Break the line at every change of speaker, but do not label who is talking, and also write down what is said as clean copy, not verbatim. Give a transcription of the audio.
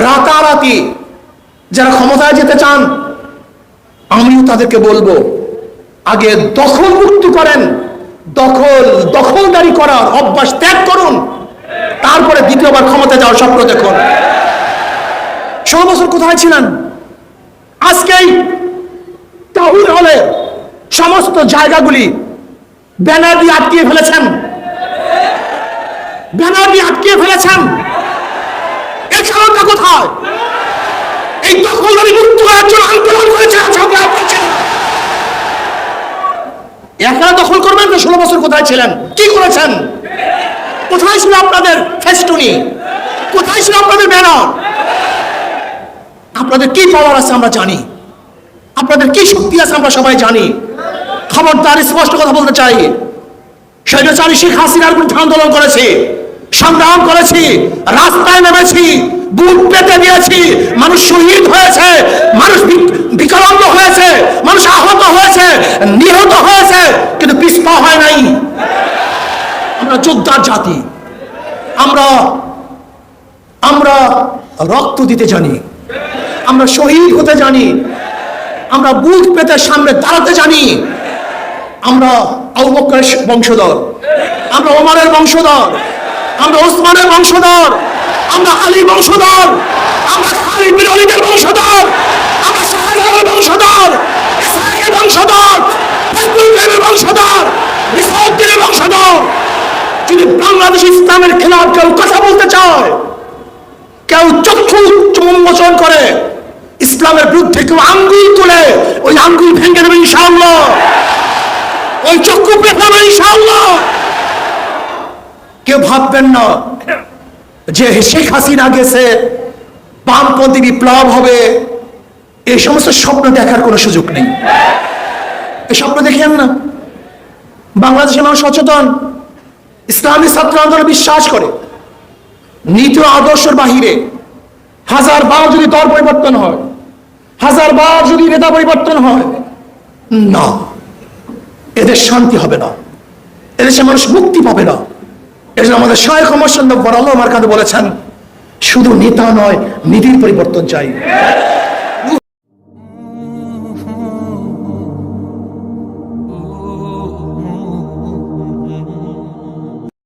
রাতারাতি যারা ক্ষমতায় যেতে চান, আমিও তাদেরকে বলবো, আগে দখল মুক্ত করেন, দখলদারি করার অভ্যাস ত্যাগ করুন, তারপরে দ্বিতীয়বার ক্ষমতা যাওয়ার স্বপ্ন দেখুন। 16 বছর কোথায় ছিলেন? আজকেই টাউন হলে সমস্ত জায়গাগুলি ব্যানার দিয়ে আটকিয়ে ফেলেছেন, ব্যানার দিয়ে আটকিয়ে ফেলেছেন। এর কারণটা কোথায়? এই দখলদারি মুক্ত করার জন্য আন্দোলন করেছে। একা দখল করবেন না? 16 বছর কোথায় ছিলেন? কি করেছেন? কোথায় ছিল আপনাদের ফেস্টুনি? কোথায় ছিল আপনাদের ব্যানার? আপনাদের কি পাওয়ার আছে আমরা জানি, আপনাদের কি শক্তি আছে আমরা সবাই জানি। খবরদার, স্পষ্ট কথা বলতে চাই, স্বৈরাচারী শেখ হাসিনার বিরুদ্ধে আন্দোলন করেছি, সংগ্রাম করেছি, রাস্তায় নেমেছি, বুক পেতে দিয়েছি, মানুষ শহীদ হয়েছে, মানুষ বিকলাঙ্গ হয়েছে, মানুষ আহত হয়েছে, নিহত হয়েছে, কিন্তু পিছপা হয় নাই। আমরা যোদ্ধার জাতি, আমরা রক্ত দিতে জানি, আমরা শহীদ হতে জানি, আমরা বুক পেতে সামনে দাঁড়াতে জানি। আমরা আবু বকরের বংশধর, আমরা ওমরের বংশধর, আমরা ওসমানের বংশধর, আমরা আলী বংশধর, আমরা খালিদ বিন ওয়ালিদের বংশধর, আমরা শাহজালালের বংশধর, ইসহাকের বংশধর, ফজলুল বংশধর, রিসাউদ্দিনের বংশধর। যদি বাংলাদেশ ইসলামের খেলাফ কেউ কথা বলতে চায়, কেউ চক্ষু উন্মোচন করে ইসলামের বিরুদ্ধে, কেউ আঙ্গুল তুলে, ওই আঙ্গুল ভেঙে দেবে ইনশাআল্লাহ, ওই চক্ষু পেছাবে ইনশাআল্লাহ। কেউ ভাববেন না যে শেখ হাসিনা গেছে, বামপন্থী বিপ্লব হবে, এই সমস্ত স্বপ্ন দেখার কোনো সুযোগ নেই। এই স্বপ্ন দেখেন না। বাংলাদেশের মানুষ সচেতন, ইসলামী ছাত্র আন্দোলনে বিশ্বাস করে। নীতি ও আদর্শের বাহিরে হাজারবার যদি দল পরিবর্তন হয়, হাজারবার যদি নেতা পরিবর্তন হয়, না, এদের শান্তি হবে না, এদেশে মানুষ মুক্তি পাবে না। এই জন্য আমাদের শায়খ ওমর সান্নু বরাল্লাহ মার্কাতে বলেছেন, শুধু নেতা নয়, নীতির পরিবর্তন চাই।